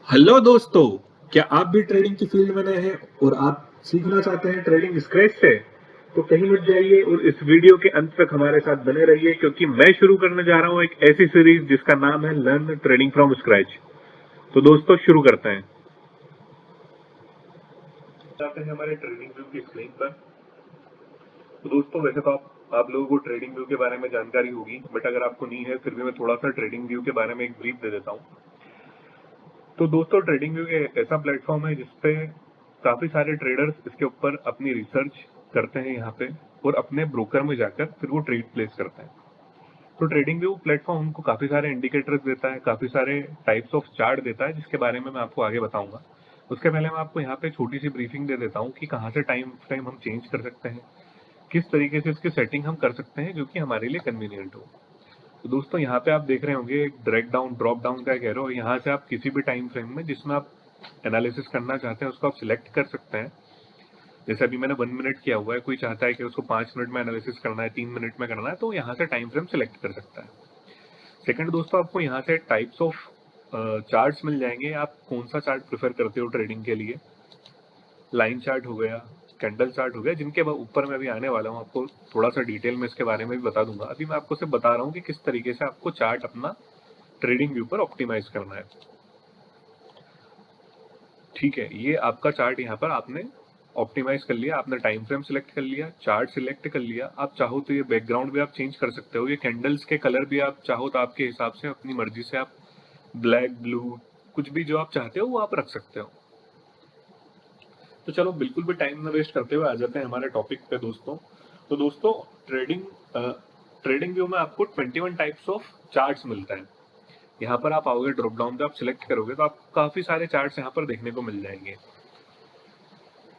Hello दोस्तों, क्या आप भी ट्रेडिंग की फील्ड में नए हैं और आप सीखना चाहते हैं ट्रेडिंग स्क्रैच से? तो कहीं मत जाइए और इस वीडियो के अंत तक हमारे साथ बने रहिए, क्योंकि मैं शुरू करने जा रहा हूं एक ऐसी सीरीज जिसका नाम है लर्न ट्रेडिंग फ्रॉम स्क्रैच। तो दोस्तों शुरू करते हैं। जाते हैं हमारे ट्रेडिंग व्यू की स्क्रीन पर। तो दोस्तों वैसे तो आप लोगों को ट्रेडिंग व्यू के बारे में जानकारी होगी, बट अगर आपको नहीं है फिर भी मैं थोड़ा सा ट्रेडिंग व्यू के बारे में एक ब्रीफ दे देता हूँ। तो दोस्तों ट्रेडिंग व्यू एक ऐसा प्लेटफॉर्म है जिसपे काफी सारे ट्रेडर्स इसके ऊपर अपनी रिसर्च करते हैं यहाँ पे, और अपने ब्रोकर में जाकर फिर वो ट्रेड प्लेस करते हैं। तो ट्रेडिंग व्यू प्लेटफॉर्म हमको काफी सारे इंडिकेटर्स देता है, काफी सारे टाइप्स ऑफ चार्ट देता है, जिसके बारे में मैं आपको आगे बताऊंगा। उसके पहले मैं आपको यहाँ पे छोटी सी ब्रीफिंग दे देता हूँ कि कहाँ से टाइम फ्रेम हम चेंज कर सकते हैं, किस तरीके से इसकी सेटिंग हम कर सकते हैं जो कि हमारे लिए कन्वीनियंट हो। तो दोस्तों यहाँ पे आप देख रहे होंगे एक ड्रैग डाउन ड्रॉप डाउन का एक एरो, यहाँ से आप किसी भी टाइम फ्रेम में जिसमें आप एनालिसिस करना चाहते हैं उसको आप सिलेक्ट कर सकते हैं। जैसे अभी मैंने 1 मिनट किया हुआ है, कोई चाहता है कि उसको 5 मिनट में एनालिसिस करना है, 3 मिनट में करना है, तो यहाँ से टाइम फ्रेम सिलेक्ट कर सकता है। सेकंड दोस्तों, आपको यहाँ से टाइप्स ऑफ चार्ट्स मिल जाएंगे। आप कौन सा चार्ट प्रेफर करते हो ट्रेडिंग के लिए? लाइन चार्ट हो गया, कैंडल चार्ट हो गया, जिनके ऊपर मैं अभी आने वाला हूँ, आपको थोड़ा सा डिटेल में इसके बारे में भी बता दूंगा। अभी मैं आपको सिर्फ बता रहा हूँ कि किस तरीके से आपको चार्ट अपना ट्रेडिंग व्यू पर ऑप्टिमाइज करना है। ठीक है, ये आपका चार्ट यहाँ पर आपने ऑप्टिमाइज कर लिया, आपने टाइम फ्रेम सिलेक्ट कर लिया, चार्ट सिलेक्ट कर लिया। आप चाहो तो ये बैकग्राउंड भी आप चेंज कर सकते हो, ये कैंडल्स के कलर भी आप चाहो तो आपके हिसाब से अपनी मर्जी से आप ब्लैक ब्लू कुछ भी जो आप चाहते हो वो आप रख सकते हो। तो चलो बिल्कुल भी टाइम न वेस्ट करते हुए आ जाते हैं हमारे टॉपिक पे दोस्तों। तो दोस्तों ट्रेडिंग व्यू में आपको 21 टाइप्स ऑफ चार्ट्स मिलता है। यहाँ पर आप आओगे, ड्रॉप डाउन पे आप सिलेक्ट करोगे तो आपको काफी सारे चार्ट्स यहाँ पर देखने को मिल जाएंगे।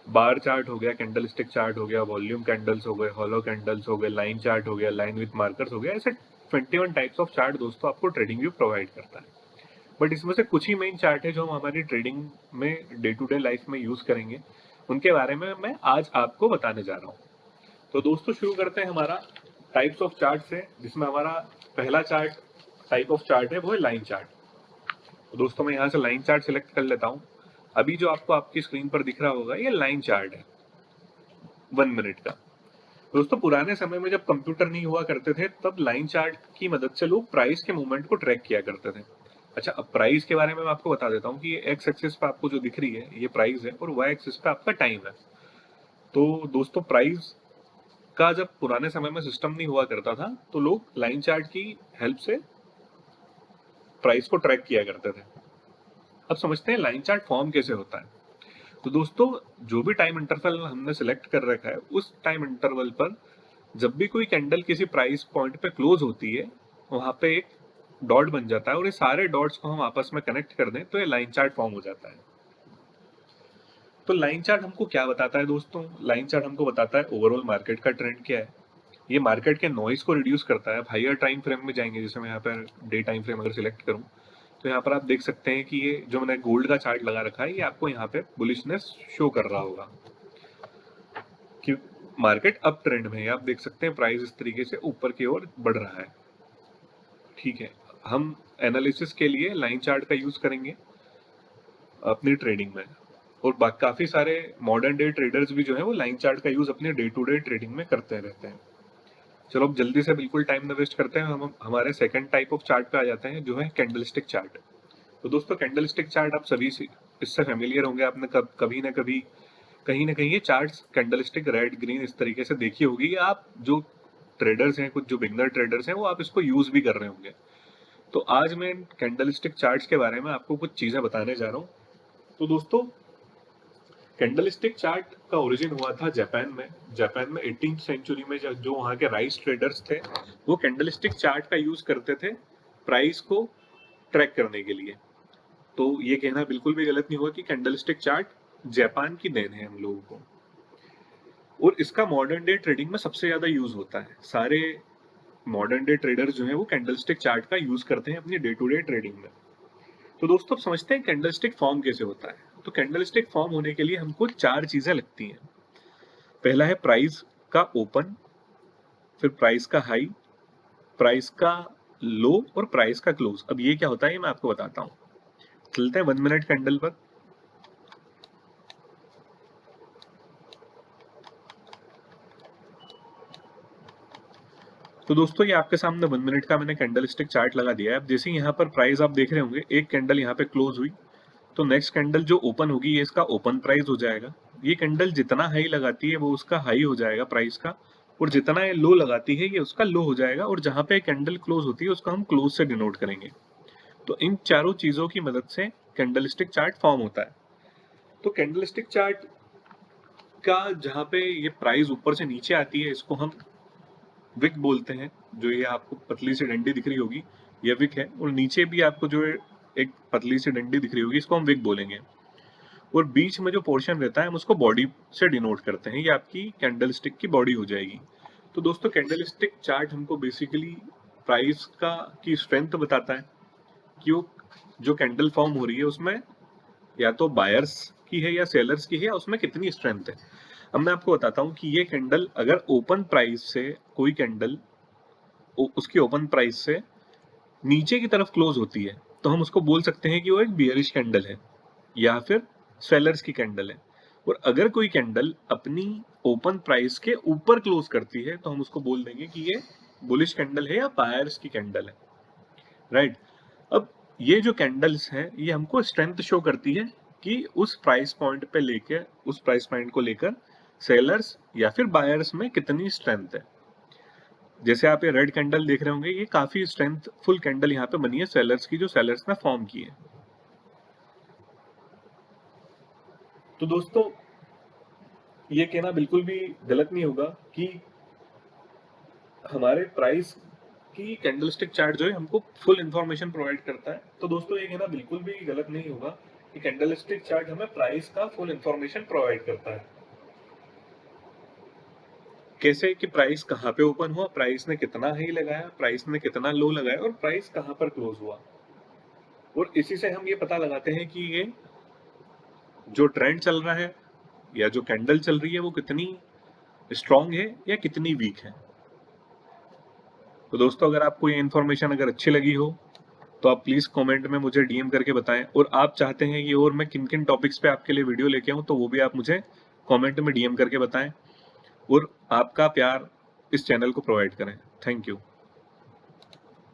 बार चार्ट हो गया, कैंडल स्टिक चार्ट हो गया, वॉल्यूम कैंडल्स हो गए, हॉलो कैंडल्स हो गए, लाइन चार्ट हो गया, लाइन विथ मार्कर्स हो गया। ऐसे 21 टाइप्स ऑफ चार्ट दोस्तों आपको ट्रेडिंग व्यू प्रोवाइड करता है। बट इसमें से कुछ ही मेन चार्ट है जो हम हमारी ट्रेडिंग में डे टू डे लाइफ में यूज करेंगे, उनके बारे में मैं आज आपको बताने जा रहा हूँ। तो दोस्तों शुरू करते हैं हमारा टाइप्स ऑफ चार्ट से, जिसमें हमारा पहला चार्ट टाइप ऑफ चार्ट है वो है लाइन चार्ट। तो दोस्तों मैं यहाँ से लाइन चार्ट सिलेक्ट कर लेता हूँ। अभी जो आपको आपकी स्क्रीन पर दिख रहा होगा ये लाइन चार्ट है 1 मिनट का। दोस्तों पुराने समय में जब कंप्यूटर नहीं हुआ करते थे तब लाइन चार्ट की मदद से लोग प्राइस के मूवमेंट को ट्रैक किया करते थे। अच्छा, अब प्राइस के बारे में मैं आपको बता देता हूँ कि ये एक्स एक्सिस पे आपको जो दिख रही है ये प्राइस है, और वाई एक्सिस पे आपका टाइम है। तो दोस्तों प्राइस का जब पुराने समय में सिस्टम नहीं हुआ करता था तो लोग लाइन चार्ट की हेल्प से प्राइस को ट्रैक किया करते थे। अब समझते हैं लाइन चार्ट फॉर्म कैसे होता है। तो दोस्तों जो भी टाइम इंटरवल हमने सिलेक्ट कर रखा है उस टाइम इंटरवल पर जब भी कोई कैंडल किसी प्राइस पॉइंट पे क्लोज होती है वहां पे एक डॉट बन जाता है, और ये सारे डॉट्स को हम आपस में कनेक्ट कर दें तो ये लाइन चार्ट फॉर्म हो जाता है। तो लाइन चार्ट हमको क्या बताता है दोस्तों? लाइन चार्ट हमको बताता है ओवरऑल मार्केट का ट्रेंड क्या है। ये मार्केट के नॉइस को रिड्यूस करता है। हायर टाइम फ्रेम में जाएंगे, जैसे मैं यहाँ पर डे टाइम फ्रेम अगर सिलेक्ट करूँ तो यहाँ पर आप देख सकते हैं कि ये जो मैंने गोल्ड का चार्ट लगा रखा है ये आपको यहाँ पे बुलिशनेस शो कर रहा होगा कि मार्केट अप ट्रेंड में है। आप देख सकते हैं प्राइस इस तरीके से ऊपर की ओर बढ़ रहा है। ठीक है, हम एनालिसिस के लिए लाइन चार्ट का यूज करेंगे अपनी ट्रेडिंग में, और काफी सारे मॉडर्न डे ट्रेडर्स भी जो है वो लाइन चार्ट का यूज अपने डे टू डे ट्रेडिंग में करते रहते हैं। चलो अब जल्दी से बिल्कुल टाइम न वेस्ट करते हैं, हम हमारे सेकंड टाइप ऑफ चार्ट पे आ जाते हैं जो है कैंडलस्टिक चार्ट। तो दोस्तों कैंडलस्टिक चार्ट आप सभी इससे फेमिलियर होंगे, आपने कभी ना कभी कहीं ना कहीं ये चार्ट्स कैंडलस्टिक रेड ग्रीन इस तरीके से देखी होगी, या आप जो ट्रेडर्स हैं, कुछ जो बिगनर ट्रेडर्स हैं वो आप इसको यूज भी कर रहे होंगे। तो आज मैं कैंडलस्टिक चार्ट्स के बारे में आपको कुछ चीजें बताने जा रहा हूँ। तो दोस्तों कैंडलस्टिक चार्ट का ओरिजिन हुआ था जापान में। जापान में 18th सेंचुरी में जो वहाँ के राइस ट्रेडर्स थे वो कैंडलस्टिक चार्ट का यूज करते थे प्राइस को ट्रैक करने के लिए। तो ये कहना बिल्कुल भी गलत नहीं हुआ कि कैंडलस्टिक चार्ट जापान की देन है हम लोगों को, और इसका मॉडर्न डे ट्रेडिंग में सबसे ज्यादा यूज होता है। सारे मॉडर्न डे ट्रेडर्स जो है वो कैंडलस्टिक चार्ट का यूज करते हैं अपनी डे टू डे ट्रेडिंग में। तो दोस्तों अब समझते हैं कैंडलस्टिक फॉर्म कैसे होता है। तो कैंडलस्टिक फॉर्म होने के लिए हमको 4 चीजें लगती हैं। पहला है प्राइस का ओपन, फिर प्राइस का हाई, प्राइस का लो, और प्राइस का क्लोज। अब ये क्या होता है ये मैं आपको बताता हूँ। चलते हैं 1 मिनट कैंडल पर। तो दोस्तों ये आपके सामने 1 मिनट का मैंने कैंडल स्टिक चार्ट लगा दिया है। अब जैसे यहाँ पर प्राइस आप देख रहे होंगे, एक कैंडल यहाँ पे क्लोज हुई, तो नेक्स्ट कैंडल जो ओपन होगी ये इसका ओपन प्राइस हो जाएगा। ये कैंडल जितना हाई लगाती है वो उसका हाई हो जाएगा प्राइस का, और जितना ये लो लगाती है ये उसका लो हो जाएगा, और जहां पे कैंडल क्लोज होती है उसको हम क्लोज से डिनोट करेंगे। तो इन चारों चीजों की मदद से कैंडल स्टिक चार्ट फॉर्म होता है। तो कैंडल स्टिक चार्ट का जहां पे ये प्राइस ऊपर से नीचे आती है इसको हम विक बोलते हैं। जो ये आपको पतली सी डंडी दिख रही होगी ये विक है, और नीचे भी आपको जो एक पतली सी डंडी दिख रही होगी इसको हम विक बोलेंगे, और बीच में जो पोर्शन रहता है हम उसको बॉडी से डिनोट करते हैं। ये आपकी कैंडल स्टिक की बॉडी हो जाएगी। तो दोस्तों कैंडल स्टिक चार्ट हमको बेसिकली प्राइस का की स्ट्रेंथ बताता है कि वो जो कैंडल फॉर्म हो रही है उसमें या तो बायर्स की है या सेलर्स की है, या उसमें कितनी स्ट्रेंथ है। अब मैं आपको बताता हूँ कि ये कैंडल अगर ओपन प्राइस से कोई कैंडल उसकी ओपन प्राइस से नीचे की तरफ क्लोज होती है तो हम उसको बोल सकते हैं कि वो एक बियरिश कैंडल है या फिर सेलर्स की कैंडल है। और अगर कोई कैंडल अपनी ओपन प्राइस के ऊपर क्लोज करती है तो हम उसको बोल देंगे कि ये बुलिश कैंडल है या बायर्स की कैंडल है, राइट। अब ये जो कैंडल्स हैं ये हमको स्ट्रेंथ शो करती है कि उस प्राइस पॉइंट पे लेके उस प्राइस पॉइंट को लेकर सेलर्स या फिर बायर्स में कितनी स्ट्रेंथ है। जैसे आप ये रेड कैंडल देख रहे होंगे, ये काफी स्ट्रेंथफुल कैंडल यहाँ पे बनी है सेलर्स की, जो सेलर्स ने फॉर्म की है। तो दोस्तों ये कहना बिल्कुल भी गलत नहीं होगा कि हमारे प्राइस की कैंडलस्टिक चार्ट जो है हमको फुल इंफॉर्मेशन प्रोवाइड करता है। तो दोस्तों ये कहना बिल्कुल भी गलत नहीं होगा कि कैंडलस्टिक चार्ट हमें प्राइस का फुल इंफॉर्मेशन प्रोवाइड करता है। कैसे कि प्राइस कहाँ पे ओपन हुआ, प्राइस ने कितना हाई लगाया, प्राइस ने कितना लो लगाया, और प्राइस कहाँ पर क्लोज हुआ। और इसी से हम ये पता लगाते हैं कि ये जो ट्रेंड चल रहा है या जो कैंडल चल रही है वो कितनी स्ट्रांग है या कितनी वीक है। तो दोस्तों अगर आपको ये इन्फॉर्मेशन अगर अच्छी लगी हो तो आप प्लीज कमेंट में मुझे डीएम करके बताएं, और आप चाहते हैं कि और मैं किन किन टॉपिक्स पे आपके लिए वीडियो लेके आऊं तो वो भी आप मुझे कमेंट में डीएम करके बताएं, और आपका प्यार इस चैनल को प्रोवाइड करें। Thank you.